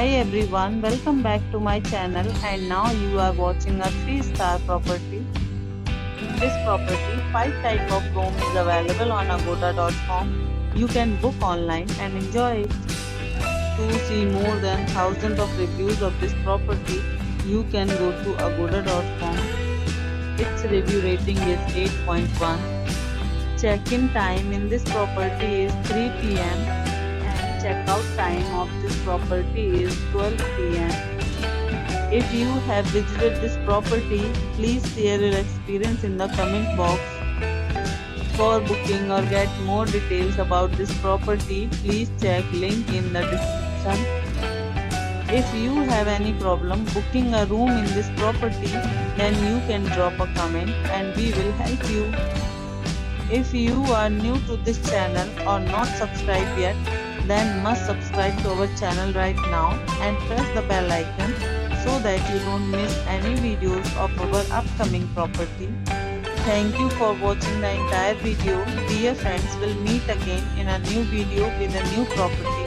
Hi everyone, welcome back to my channel and now you are watching a 3-star property. In this property, 5 type of room is available on agoda.com. You can book online and enjoy it. To see more than thousands of reviews of this property, you can go to agoda.com. Its review rating is 8.1. Check-in time in this property is 3 p.m. and check-out time of this property is 12 p.m. If you have visited this property, please share your experience in the comment box. For booking or get more details about this property, please check link in the description. If you have any problem booking a room in this property, then you can drop a comment and we will help you. If you are new to this channel or not subscribed yet, then must subscribe to our channel right now and press the bell icon so that you don't miss any videos of our upcoming property. Thank you for watching the entire video. Dear friends, we'll meet again in a new video with a new property.